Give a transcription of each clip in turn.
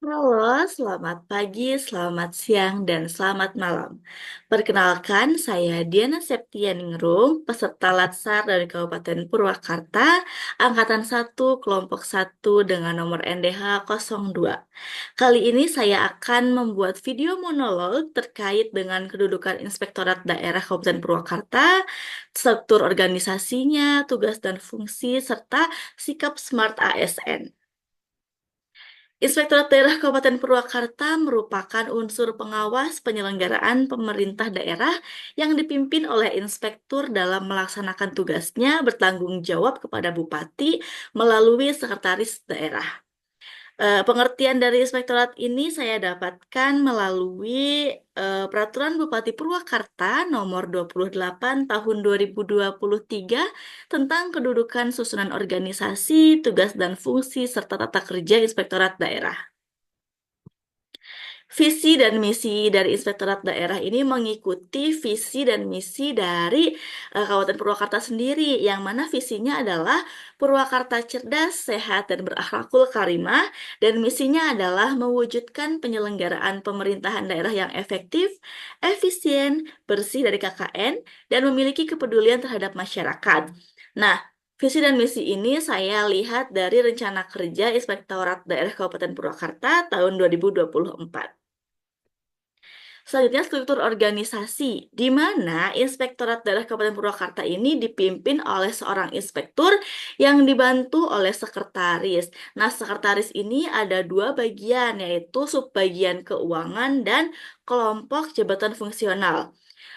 Halo, selamat pagi, selamat siang, dan selamat malam. Perkenalkan, saya Diana Septianingrum, peserta Latsar dari Kabupaten Purwakarta, Angkatan 1, Kelompok 1 dengan nomor NDH 02. Kali ini saya akan membuat video monolog terkait dengan kedudukan Inspektorat Daerah Kabupaten Purwakarta, struktur organisasinya, tugas dan fungsi, serta sikap Smart ASN. Inspektorat Daerah Kabupaten Purwakarta merupakan unsur pengawas penyelenggaraan pemerintah daerah yang dipimpin oleh inspektur dalam melaksanakan tugasnya bertanggung jawab kepada bupati melalui sekretaris daerah. Pengertian dari inspektorat ini saya dapatkan melalui Peraturan Bupati Purwakarta Nomor 28 Tahun 2023 tentang kedudukan susunan organisasi, tugas dan fungsi serta tata kerja Inspektorat Daerah. Visi dan misi dari Inspektorat Daerah ini mengikuti visi dan misi dari Kabupaten Purwakarta sendiri, yang mana visinya adalah Purwakarta cerdas, sehat, dan berakhlakul karimah, dan misinya adalah mewujudkan penyelenggaraan pemerintahan daerah yang efektif, efisien, bersih dari KKN, dan memiliki kepedulian terhadap masyarakat. Nah, visi dan misi ini saya lihat dari Rencana Kerja Inspektorat Daerah Kabupaten Purwakarta tahun 2024. Selanjutnya struktur organisasi, di mana Inspektorat Daerah Kabupaten Purwakarta ini dipimpin oleh seorang inspektur yang dibantu oleh sekretaris. Nah, sekretaris ini ada dua bagian, yaitu subbagian keuangan dan kelompok jabatan fungsional.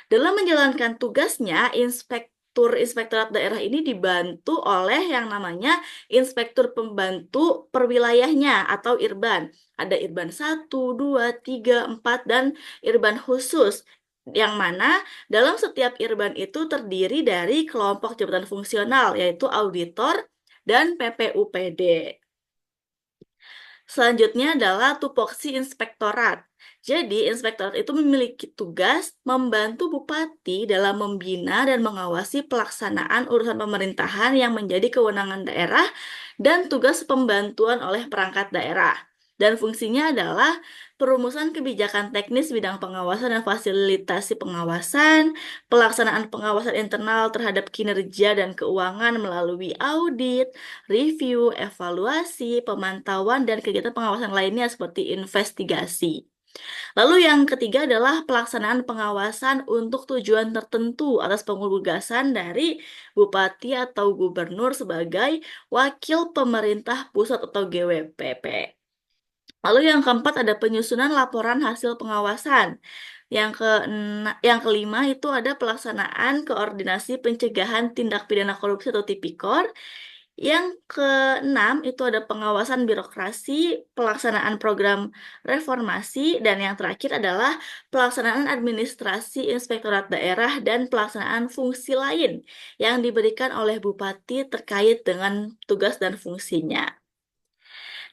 Dalam menjalankan tugasnya, Inspektorat Daerah ini dibantu oleh yang namanya Inspektur Pembantu Perwilayahnya atau IRBAN. Ada IRBAN 1, 2, 3, 4, dan IRBAN khusus. Yang mana dalam setiap IRBAN itu terdiri dari kelompok jabatan fungsional, yaitu auditor dan PPUPD. Selanjutnya adalah tupoksi inspektorat. Jadi, inspektorat itu memiliki tugas membantu bupati dalam membina dan mengawasi pelaksanaan urusan pemerintahan yang menjadi kewenangan daerah dan tugas pembantuan oleh perangkat daerah. Dan fungsinya adalah perumusan kebijakan teknis bidang pengawasan dan fasilitasi pengawasan, pelaksanaan pengawasan internal terhadap kinerja dan keuangan melalui audit, review, evaluasi, pemantauan, dan kegiatan pengawasan lainnya seperti investigasi. Lalu yang ketiga adalah pelaksanaan pengawasan untuk tujuan tertentu atas penugasan dari bupati atau gubernur sebagai wakil pemerintah pusat atau GWPP. Lalu yang keempat ada penyusunan laporan hasil pengawasan. Yang kelima itu ada pelaksanaan koordinasi pencegahan tindak pidana korupsi atau Tipikor. Yang keenam itu ada pengawasan birokrasi, pelaksanaan program reformasi, dan yang terakhir adalah pelaksanaan administrasi inspektorat daerah dan pelaksanaan fungsi lain yang diberikan oleh bupati terkait dengan tugas dan fungsinya.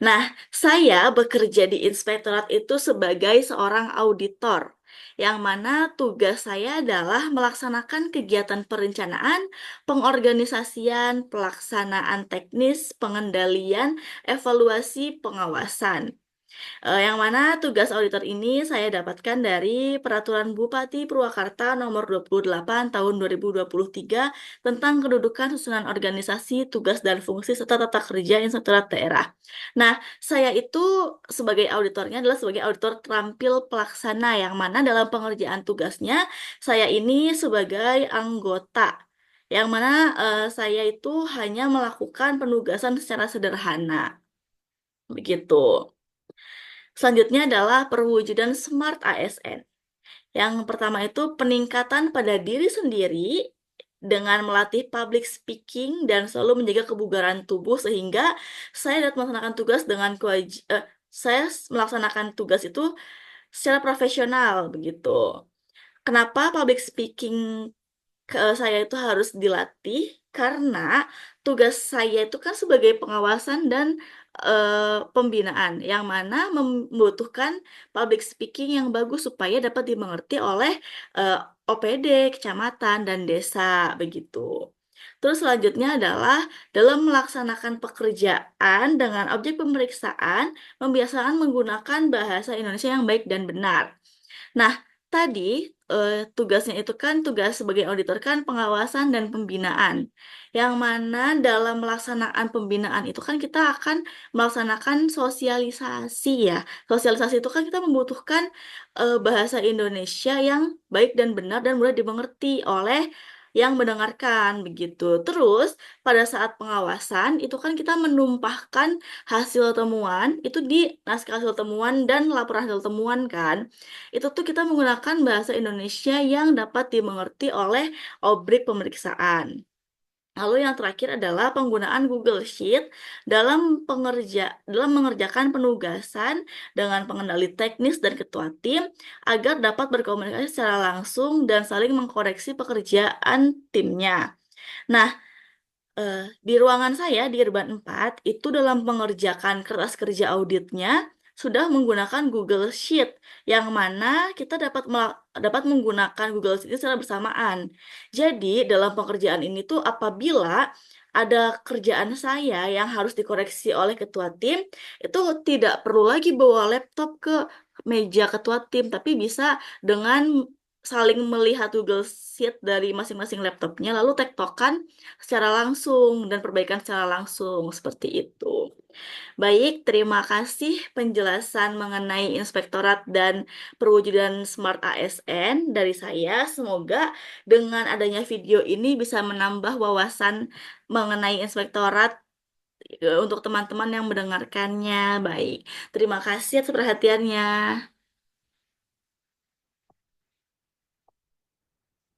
Nah, saya bekerja di inspektorat itu sebagai seorang auditor, yang mana tugas saya adalah melaksanakan kegiatan perencanaan, pengorganisasian, pelaksanaan teknis, pengendalian, evaluasi, pengawasan. Yang mana tugas auditor ini saya dapatkan dari Peraturan Bupati Purwakarta Nomor 28 Tahun 2023 tentang kedudukan susunan organisasi, tugas dan fungsi serta tata kerja Inspektorat Daerah. Nah, saya itu sebagai auditornya adalah sebagai auditor terampil pelaksana, yang mana dalam pengerjaan tugasnya saya ini sebagai anggota, yang mana saya itu hanya melakukan penugasan secara sederhana. Begitu. Selanjutnya adalah perwujudan Smart ASN. Yang pertama itu peningkatan pada diri sendiri dengan melatih public speaking dan selalu menjaga kebugaran tubuh sehingga saya dapat melaksanakan tugas dengan saya melaksanakan tugas itu secara profesional begitu. Kenapa public speaking saya itu harus dilatih? Karena tugas saya itu kan sebagai pengawasan dan pembinaan, yang mana membutuhkan public speaking yang bagus supaya dapat dimengerti oleh eh, OPD, kecamatan, dan desa begitu. Terus selanjutnya adalah dalam melaksanakan pekerjaan dengan objek pemeriksaan, membiasakan menggunakan bahasa Indonesia yang baik dan benar. Nah, tadi tugasnya itu kan tugas sebagai auditor kan pengawasan dan pembinaan. Yang mana dalam melaksanaan pembinaan itu kan kita akan melaksanakan sosialisasi ya. Sosialisasi itu kan kita membutuhkan bahasa Indonesia yang baik dan benar dan mudah dimengerti oleh yang mendengarkan begitu. Terus pada saat pengawasan itu kan kita menumpahkan hasil temuan itu di naskah hasil temuan dan laporan hasil temuan kan. Itu tuh kita menggunakan bahasa Indonesia yang dapat dimengerti oleh objek pemeriksaan. Lalu yang terakhir adalah penggunaan Google Sheet dalam mengerjakan penugasan dengan pengendali teknis dan ketua tim agar dapat berkomunikasi secara langsung dan saling mengkoreksi pekerjaan timnya. Nah, di ruangan saya di Urban 4 itu dalam mengerjakan kertas kerja auditnya sudah menggunakan Google Sheet yang mana kita dapat menggunakan Google Sheet ini secara bersamaan. Jadi dalam pekerjaan ini tuh apabila ada kerjaan saya yang harus dikoreksi oleh ketua tim, itu tidak perlu lagi bawa laptop ke meja ketua tim, tapi bisa dengan saling melihat Google Sheet dari masing-masing laptopnya, lalu tektokan secara langsung dan perbaikan secara langsung seperti itu. Baik, terima kasih penjelasan mengenai Inspektorat dan perwujudan Smart ASN dari saya. Semoga dengan adanya video ini bisa menambah wawasan mengenai Inspektorat untuk teman-teman yang mendengarkannya. Baik, terima kasih atas perhatiannya.